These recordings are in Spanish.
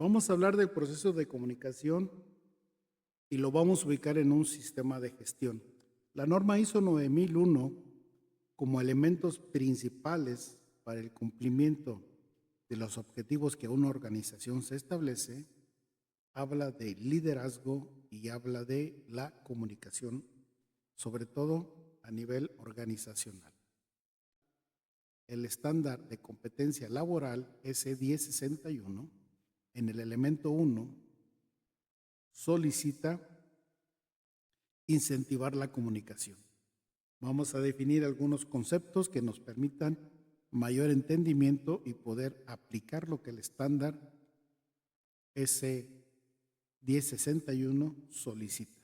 Vamos a hablar del proceso de comunicación y lo vamos a ubicar en un sistema de gestión. La norma ISO 9001, como elementos principales para el cumplimiento de los objetivos que una organización se establece, habla de liderazgo y habla de la comunicación, sobre todo a nivel organizacional. El estándar de competencia laboral S1061, en el elemento 1, solicita incentivar la comunicación. Vamos a definir algunos conceptos que nos permitan mayor entendimiento y poder aplicar lo que el estándar S1061 solicita.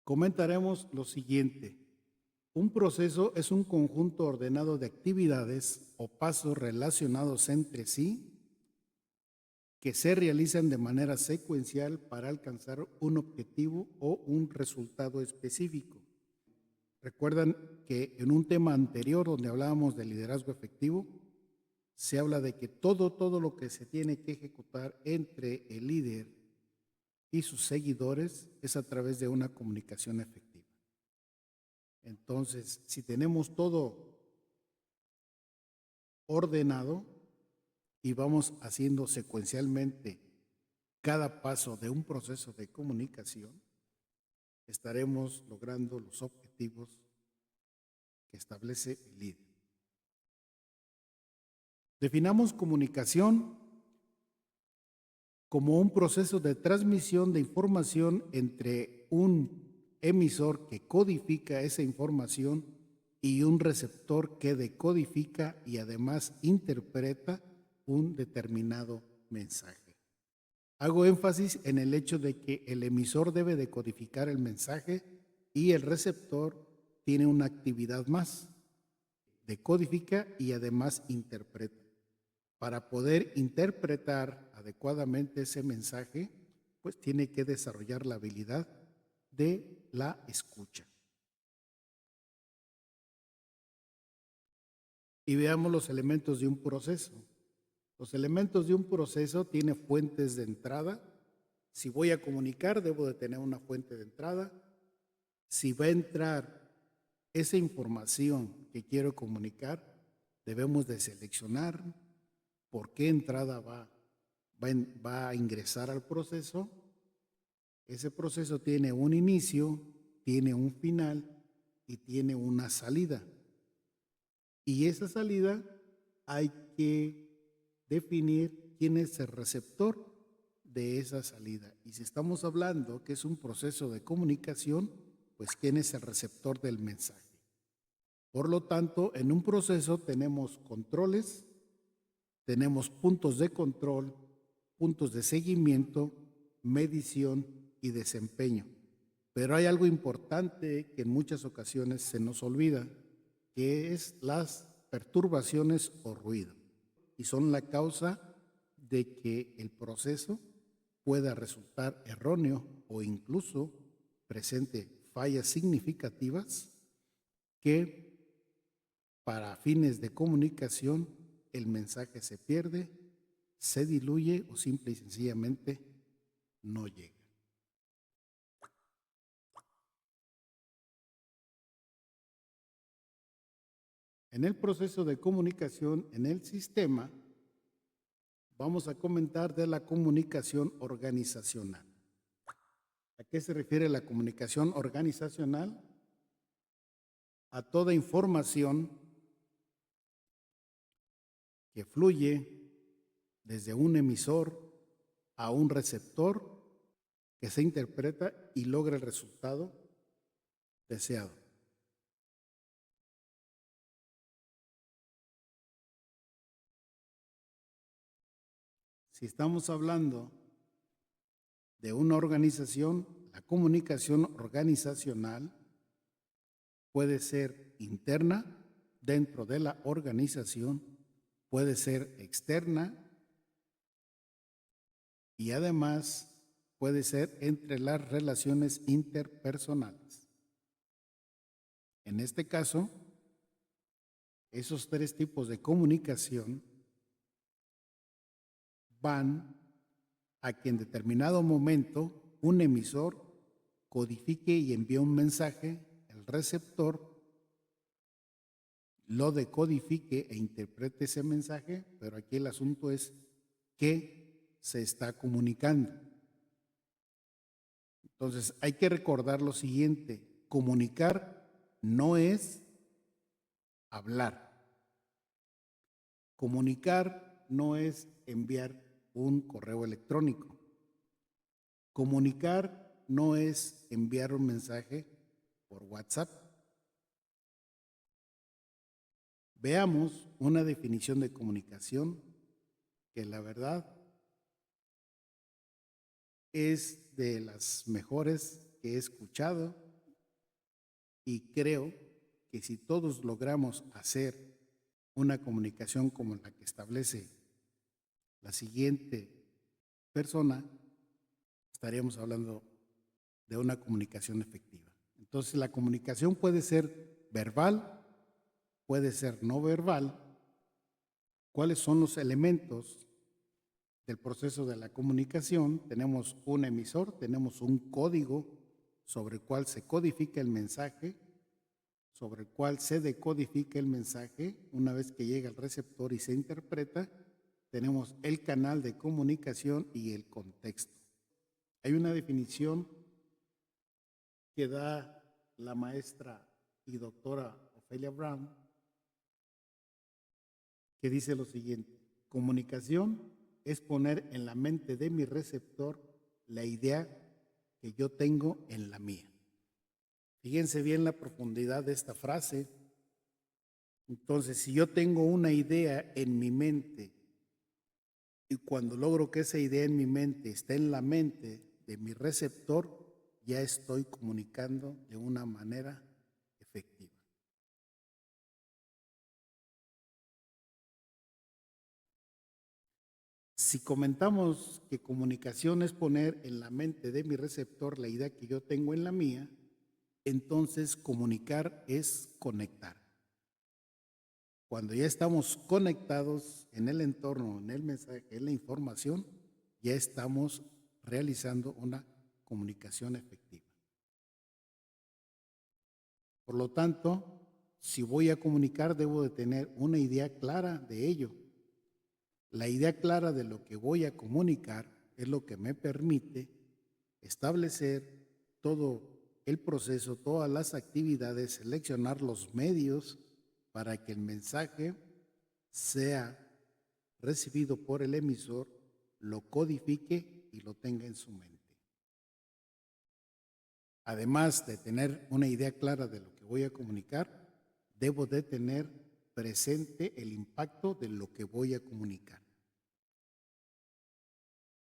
Comentaremos lo siguiente. Un proceso es un conjunto ordenado de actividades o pasos relacionados entre sí que se realizan de manera secuencial para alcanzar un objetivo o un resultado específico. Recuerdan que en un tema anterior donde hablábamos de liderazgo efectivo, se habla de que todo lo que se tiene que ejecutar entre el líder y sus seguidores es a través de una comunicación efectiva. Entonces, si tenemos todo ordenado y vamos haciendo secuencialmente cada paso de un proceso de comunicación, estaremos logrando los objetivos que establece el líder. Definamos comunicación como un proceso de transmisión de información entre un emisor que codifica esa información y un receptor que decodifica y además interpreta un determinado mensaje. Hago énfasis en el hecho de que el emisor debe decodificar el mensaje y el receptor tiene una actividad más, decodifica y además interpreta. Para poder interpretar adecuadamente ese mensaje, pues tiene que desarrollar la habilidad de la escucha. Y veamos los elementos de un proceso. Los elementos de un proceso tienen fuentes de entrada. Si voy a comunicar, debo de tener una fuente de entrada. Si va a entrar esa información que quiero comunicar, debemos de seleccionar por qué entrada va a ingresar al proceso. Ese proceso tiene un inicio, tiene un final y tiene una salida. Y esa salida hay que definir quién es el receptor de esa salida. Y si estamos hablando que es un proceso de comunicación, pues quién es el receptor del mensaje. Por lo tanto, en un proceso tenemos controles, tenemos puntos de control, puntos de seguimiento, medición y desempeño. Pero hay algo importante que en muchas ocasiones se nos olvida, que es las perturbaciones o ruido. Y son la causa de que el proceso pueda resultar erróneo o incluso presente fallas significativas que para fines de comunicación el mensaje se pierde, se diluye o simple y sencillamente no llega. En el proceso de comunicación en el sistema, vamos a comentar de la comunicación organizacional. ¿A qué se refiere la comunicación organizacional? A toda información que fluye desde un emisor a un receptor que se interpreta y logra el resultado deseado. Si estamos hablando de una organización, la comunicación organizacional puede ser interna dentro de la organización, puede ser externa y además puede ser entre las relaciones interpersonales. En este caso, esos tres tipos de comunicación van a que en determinado momento un emisor codifique y envíe un mensaje, el receptor lo decodifique e interprete ese mensaje, pero aquí el asunto es qué se está comunicando. Entonces hay que recordar lo siguiente: comunicar no es hablar. Comunicar no es enviar un correo electrónico. Comunicar no es enviar un mensaje por WhatsApp. Veamos una definición de comunicación que la verdad es de las mejores que he escuchado, y creo que si todos logramos hacer una comunicación como la que establece la siguiente persona, estaríamos hablando de una comunicación efectiva. Entonces, la comunicación puede ser verbal, puede ser no verbal. ¿Cuáles son los elementos del proceso de la comunicación? Tenemos un emisor, tenemos un código sobre el cual se codifica el mensaje, sobre el cual se decodifica el mensaje una vez que llega al receptor y se interpreta. Tenemos el canal de comunicación y el contexto. Hay una definición que da la maestra y doctora Ofelia Brown, que dice lo siguiente: comunicación es poner en la mente de mi receptor la idea que yo tengo en la mía. Fíjense bien la profundidad de esta frase. Entonces, si yo tengo una idea en mi mente y cuando logro que esa idea en mi mente esté en la mente de mi receptor, ya estoy comunicando de una manera efectiva. Si comentamos que comunicación es poner en la mente de mi receptor la idea que yo tengo en la mía, entonces comunicar es conectar. Cuando ya estamos conectados en el entorno, en el mensaje, en la información, ya estamos realizando una comunicación efectiva. Por lo tanto, si voy a comunicar, debo de tener una idea clara de ello. La idea clara de lo que voy a comunicar es lo que me permite establecer todo el proceso, todas las actividades, seleccionar los medios para que el mensaje sea recibido por el emisor, lo codifique y lo tenga en su mente. Además de tener una idea clara de lo que voy a comunicar, debo de tener presente el impacto de lo que voy a comunicar.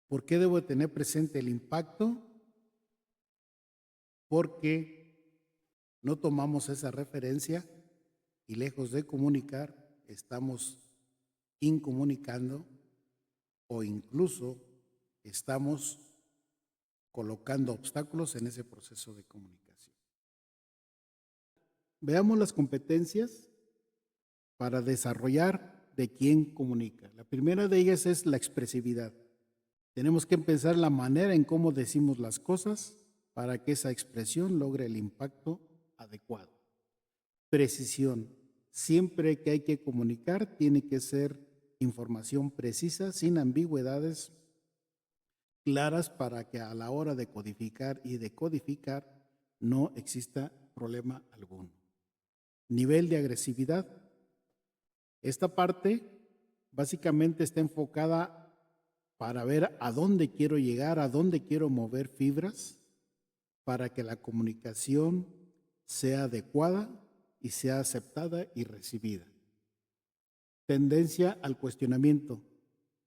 ¿Por qué debo de tener presente el impacto? Porque no tomamos esa referencia y lejos de comunicar, estamos incomunicando o incluso estamos colocando obstáculos en ese proceso de comunicación. Veamos las competencias para desarrollar de quién comunica. La primera de ellas es la expresividad. Tenemos que pensar la manera en cómo decimos las cosas para que esa expresión logre el impacto adecuado. Precisión. Siempre que hay que comunicar, tiene que ser información precisa, sin ambigüedades, claras, para que a la hora de codificar y decodificar no exista problema alguno. Nivel de agresividad. Esta parte básicamente está enfocada para ver a dónde quiero llegar, a dónde quiero mover fibras para que la comunicación sea adecuada y sea aceptada y recibida. Tendencia al cuestionamiento.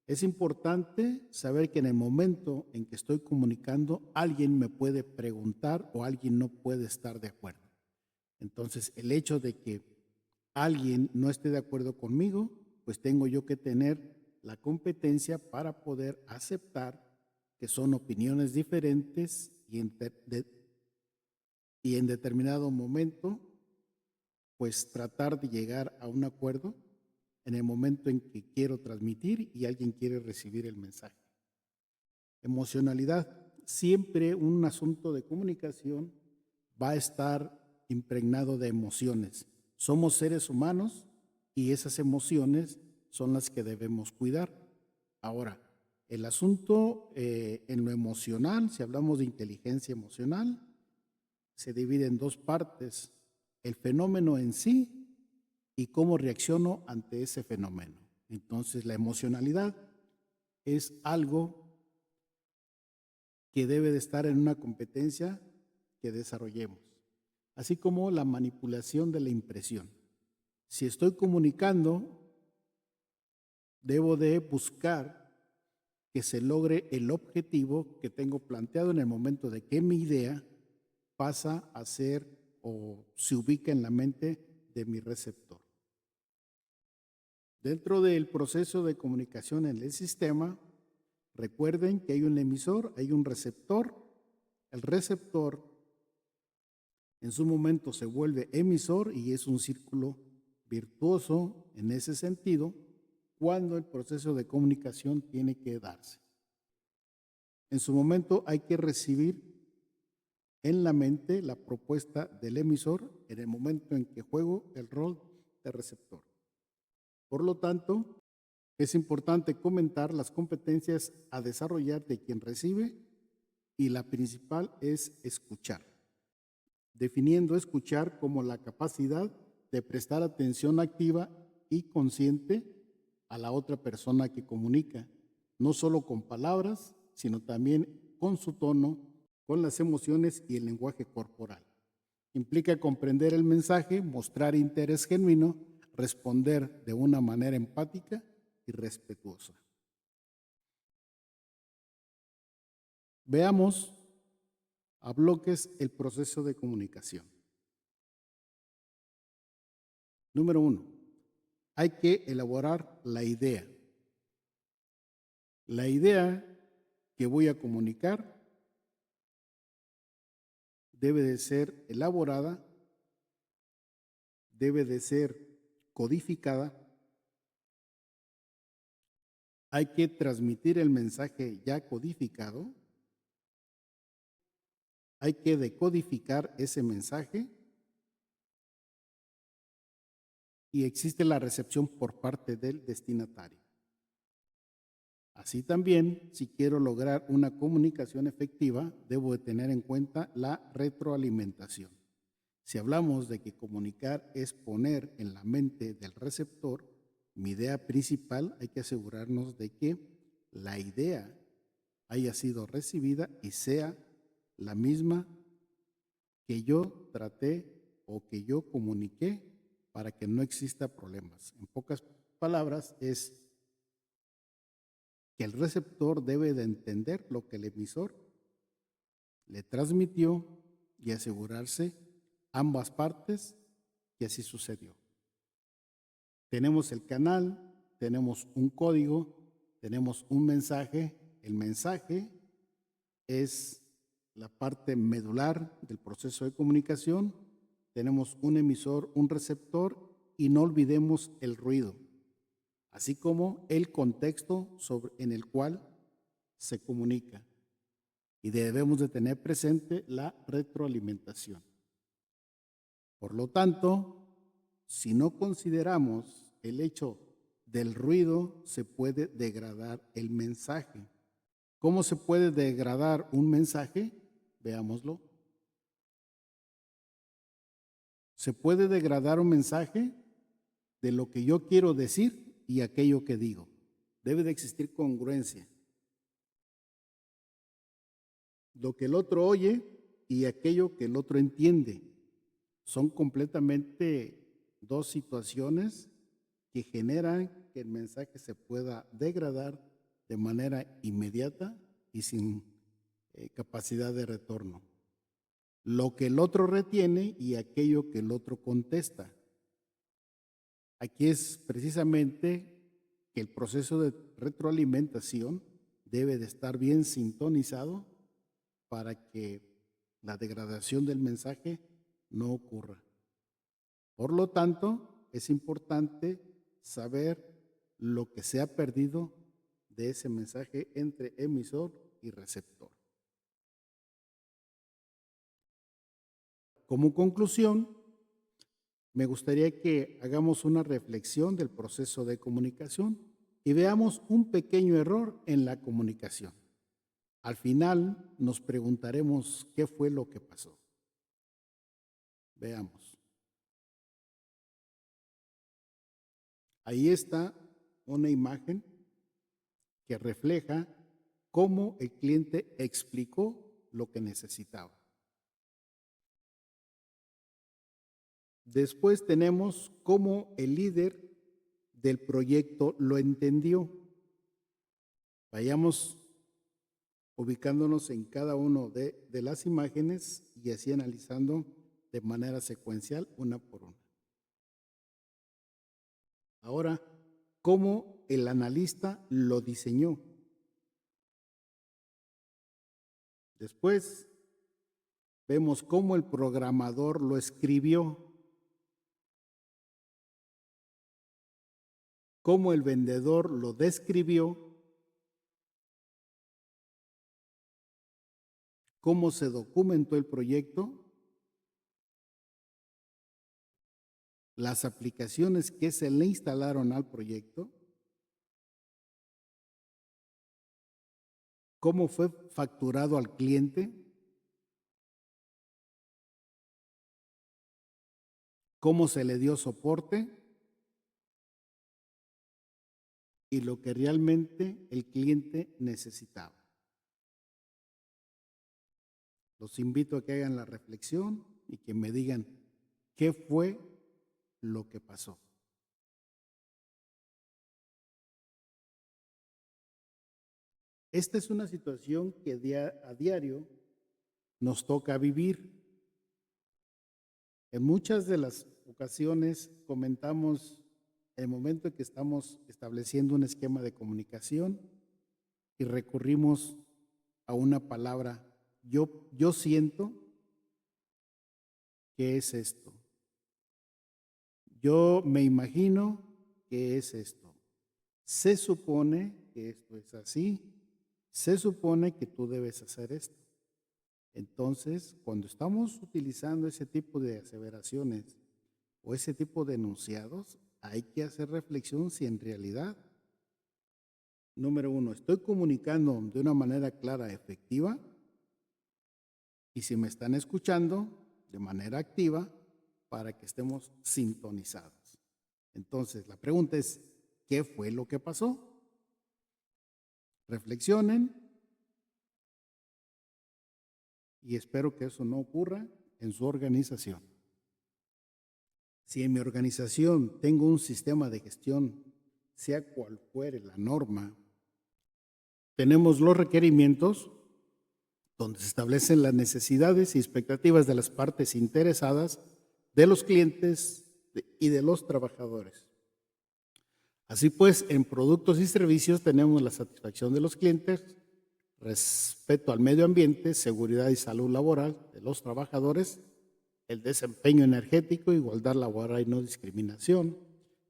Es importante saber que en el momento en que estoy comunicando, alguien me puede preguntar o alguien no puede estar de acuerdo. Entonces, el hecho de que alguien no esté de acuerdo conmigo, pues tengo yo que tener la competencia para poder aceptar que son opiniones diferentes y en determinado momento pues tratar de llegar a un acuerdo en el momento en que quiero transmitir y alguien quiere recibir el mensaje. Emocionalidad. Siempre un asunto de comunicación va a estar impregnado de emociones. Somos seres humanos y esas emociones son las que debemos cuidar. Ahora, el asunto en lo emocional, si hablamos de inteligencia emocional, se divide en dos partes: el fenómeno en sí y cómo reacciono ante ese fenómeno. Entonces, la emocionalidad es algo que debe de estar en una competencia que desarrollemos, así como la manipulación de la impresión. Si estoy comunicando, debo de buscar que se logre el objetivo que tengo planteado en el momento de que mi idea pasa a ser o se ubica en la mente de mi receptor. Dentro del proceso de comunicación en el sistema, recuerden que hay un emisor, hay un receptor. El receptor en su momento se vuelve emisor y es un círculo virtuoso en ese sentido cuando el proceso de comunicación tiene que darse. En su momento hay que recibir en la mente la propuesta del emisor en el momento en que juego el rol de receptor. Por lo tanto, es importante comentar las competencias a desarrollar de quien recibe y la principal es escuchar, definiendo escuchar como la capacidad de prestar atención activa y consciente a la otra persona que comunica, no solo con palabras, sino también con su tono, con las emociones y el lenguaje corporal. Implica comprender el mensaje, mostrar interés genuino, responder de una manera empática y respetuosa. Veamos a bloques el proceso de comunicación. Número 1. Hay que elaborar la idea. La idea que voy a comunicar debe de ser elaborada, debe de ser codificada. Hay que transmitir el mensaje ya codificado. Hay que decodificar ese mensaje y existe la recepción por parte del destinatario. Así también, si quiero lograr una comunicación efectiva, debo de tener en cuenta la retroalimentación. Si hablamos de que comunicar es poner en la mente del receptor mi idea principal, hay que asegurarnos de que la idea haya sido recibida y sea la misma que yo traté o que yo comuniqué para que no exista problemas. En pocas palabras, es que el receptor debe de entender lo que el emisor le transmitió y asegurarse ambas partes que así sucedió. Tenemos el canal, tenemos un código, tenemos un mensaje. El mensaje es la parte medular del proceso de comunicación. Tenemos un emisor, un receptor y no olvidemos el ruido, así como el contexto en el cual se comunica. Y debemos de tener presente la retroalimentación. Por lo tanto, si no consideramos el hecho del ruido, se puede degradar el mensaje. ¿Cómo se puede degradar un mensaje? Veámoslo. Se puede degradar un mensaje de lo que yo quiero decir y aquello que digo. Debe de existir congruencia. Lo que el otro oye y aquello que el otro entiende son completamente dos situaciones que generan que el mensaje se pueda degradar de manera inmediata y sin capacidad de retorno. Lo que el otro retiene y aquello que el otro contesta. Aquí es precisamente que el proceso de retroalimentación debe de estar bien sintonizado para que la degradación del mensaje no ocurra. Por lo tanto, es importante saber lo que se ha perdido de ese mensaje entre emisor y receptor. Como conclusión, me gustaría que hagamos una reflexión del proceso de comunicación y veamos un pequeño error en la comunicación. Al final nos preguntaremos qué fue lo que pasó. Veamos. Ahí está una imagen que refleja cómo el cliente explicó lo que necesitaba. Después tenemos cómo el líder del proyecto lo entendió. Vayamos ubicándonos en cada uno de las imágenes y así analizando de manera secuencial una por una. Ahora, cómo el analista lo diseñó. Después, vemos cómo el programador lo escribió. Cómo el vendedor lo describió. Cómo se documentó el proyecto. Las aplicaciones que se le instalaron al proyecto. Cómo fue facturado al cliente. Cómo se le dio soporte. Y lo que realmente el cliente necesitaba. Los invito a que hagan la reflexión y que me digan qué fue lo que pasó. Esta es una situación que a diario nos toca vivir. En muchas de las ocasiones comentamos el momento en que estamos estableciendo un esquema de comunicación y recurrimos a una palabra, yo siento que es esto. Yo me imagino que es esto. Se supone que esto es así. Se supone que tú debes hacer esto. Entonces, cuando estamos utilizando ese tipo de aseveraciones o ese tipo de enunciados, hay que hacer reflexión si en realidad, número uno, estoy comunicando de una manera clara, efectiva, y si me están escuchando de manera activa para que estemos sintonizados. Entonces, la pregunta es, ¿qué fue lo que pasó? Reflexionen y espero que eso no ocurra en su organización. Si en mi organización tengo un sistema de gestión, sea cual fuere la norma, tenemos los requerimientos donde se establecen las necesidades y expectativas de las partes interesadas, de los clientes y de los trabajadores. Así pues, en productos y servicios tenemos la satisfacción de los clientes, respeto al medio ambiente, seguridad y salud laboral de los trabajadores, el desempeño energético, igualdad laboral y no discriminación,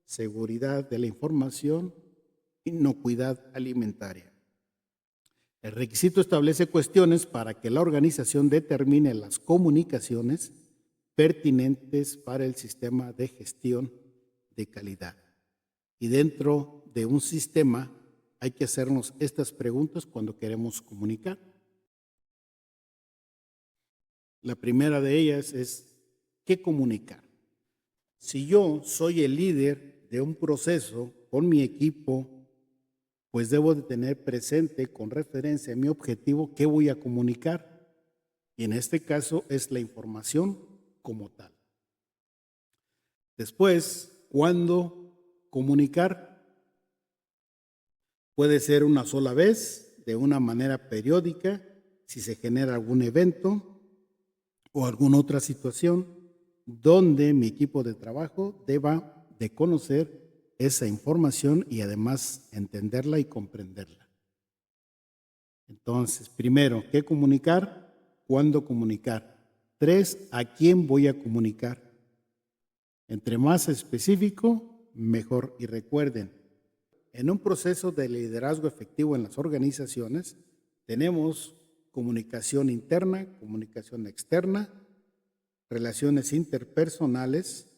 seguridad de la información, inocuidad alimentaria. El requisito establece cuestiones para que la organización determine las comunicaciones pertinentes para el sistema de gestión de calidad. Y dentro de un sistema hay que hacernos estas preguntas cuando queremos comunicar. La primera de ellas es, ¿qué comunicar? Si yo soy el líder de un proceso con mi equipo, pues debo de tener presente con referencia a mi objetivo qué voy a comunicar. Y en este caso es la información como tal. Después, ¿cuándo comunicar? Puede ser una sola vez, de una manera periódica, si se genera algún evento o alguna otra situación donde mi equipo de trabajo deba de conocer esa información y además entenderla y comprenderla. Entonces, primero, ¿qué comunicar? ¿Cuándo comunicar? 3, ¿a quién voy a comunicar? Entre más específico, mejor. Y recuerden, en un proceso de liderazgo efectivo en las organizaciones, tenemos comunicación interna, comunicación externa, relaciones interpersonales,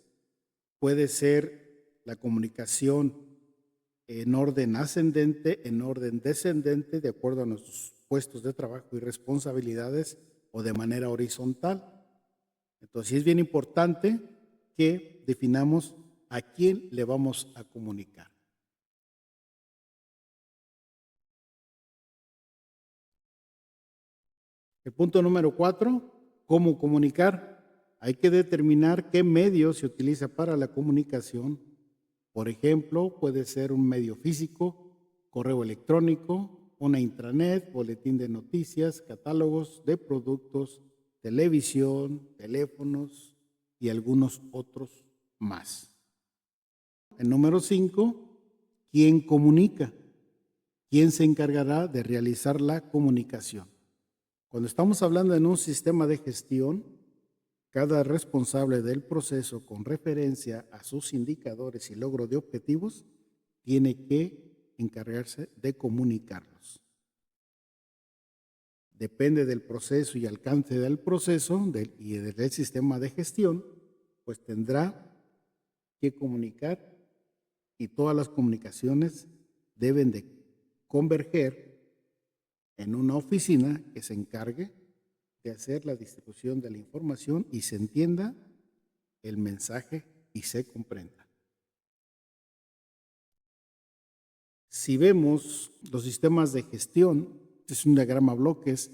puede ser la comunicación en orden ascendente, en orden descendente, de acuerdo a nuestros puestos de trabajo y responsabilidades, o de manera horizontal. Entonces, sí es bien importante que definamos a quién le vamos a comunicar. El punto número 4, ¿cómo comunicar? Hay que determinar qué medio se utiliza para la comunicación. Por ejemplo, puede ser un medio físico, correo electrónico, una intranet, boletín de noticias, catálogos de productos, televisión, teléfonos y algunos otros más. El número 5, ¿quién comunica? ¿Quién se encargará de realizar la comunicación? Cuando estamos hablando en un sistema de gestión, cada responsable del proceso con referencia a sus indicadores y logro de objetivos tiene que encargarse de comunicarlos. Depende del proceso y alcance del proceso y del sistema de gestión, pues tendrá que comunicar, y todas las comunicaciones deben de converger en una oficina que se encargue de hacer la distribución de la información y se entienda el mensaje y se comprenda. Si vemos los sistemas de gestión, este es un diagrama bloques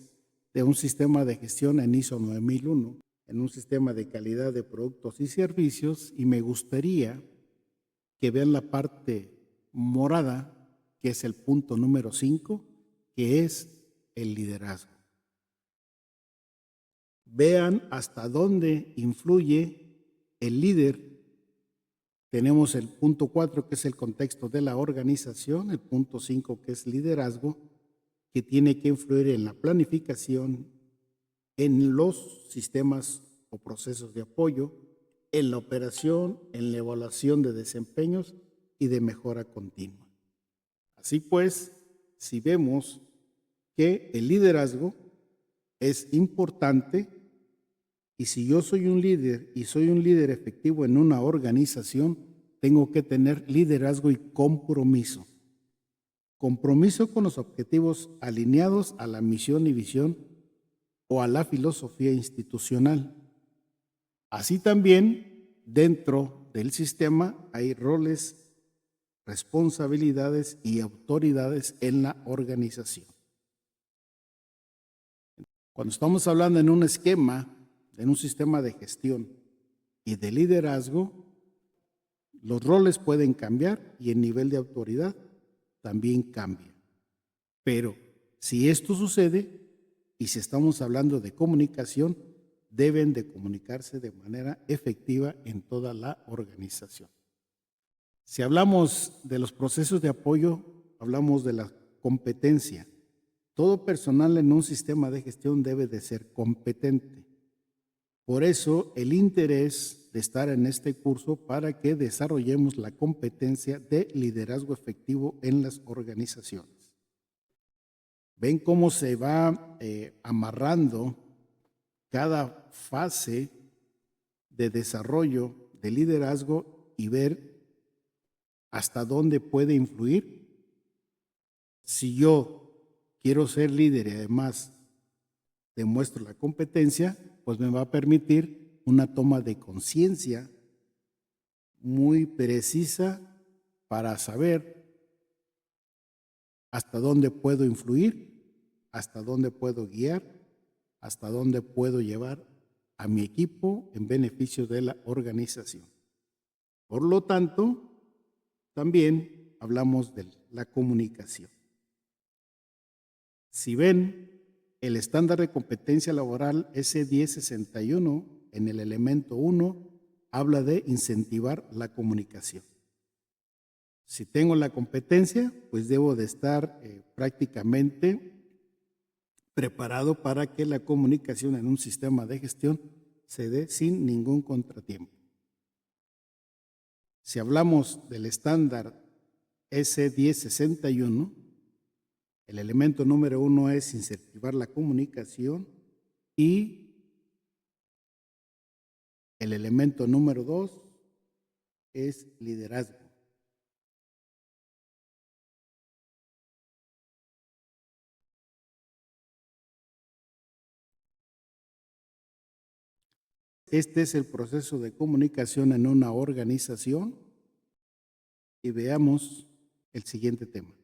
de un sistema de gestión en ISO 9001, en un sistema de calidad de productos y servicios, y me gustaría que vean la parte morada, que es el punto número 5, que es el liderazgo. Vean hasta dónde influye el líder. Tenemos el punto 4, que es el contexto de la organización, el punto 5, que es liderazgo, que tiene que influir en la planificación, en los sistemas o procesos de apoyo, en la operación, en la evaluación de desempeños y de mejora continua. Así pues, si vemos que el liderazgo es importante, y si yo soy un líder y soy un líder efectivo en una organización, tengo que tener liderazgo y compromiso. Compromiso con los objetivos alineados a la misión y visión o a la filosofía institucional. Así también, dentro del sistema hay roles, responsabilidades y autoridades en la organización. Cuando estamos hablando en un esquema, en un sistema de gestión y de liderazgo, los roles pueden cambiar y el nivel de autoridad también cambia. Pero si esto sucede y si estamos hablando de comunicación, deben de comunicarse de manera efectiva en toda la organización. Si hablamos de los procesos de apoyo, hablamos de la competencia. Todo personal en un sistema de gestión debe de ser competente. Por eso, el interés de estar en este curso para que desarrollemos la competencia de liderazgo efectivo en las organizaciones. Ven cómo se va amarrando cada fase de desarrollo de liderazgo y ver hasta dónde puede influir. Si yo quiero ser líder y además demuestro la competencia, pues me va a permitir una toma de conciencia muy precisa para saber hasta dónde puedo influir, hasta dónde puedo guiar, hasta dónde puedo llevar a mi equipo en beneficio de la organización. Por lo tanto, también hablamos de la comunicación. Si ven, el estándar de competencia laboral S1061 en el elemento 1 habla de incentivar la comunicación. Si tengo la competencia, pues debo de estar prácticamente preparado para que la comunicación en un sistema de gestión se dé sin ningún contratiempo. Si hablamos del estándar S1061, el elemento número 1 es incentivar la comunicación y el elemento número 2 es liderazgo. Este es el proceso de comunicación en una organización y veamos el siguiente tema.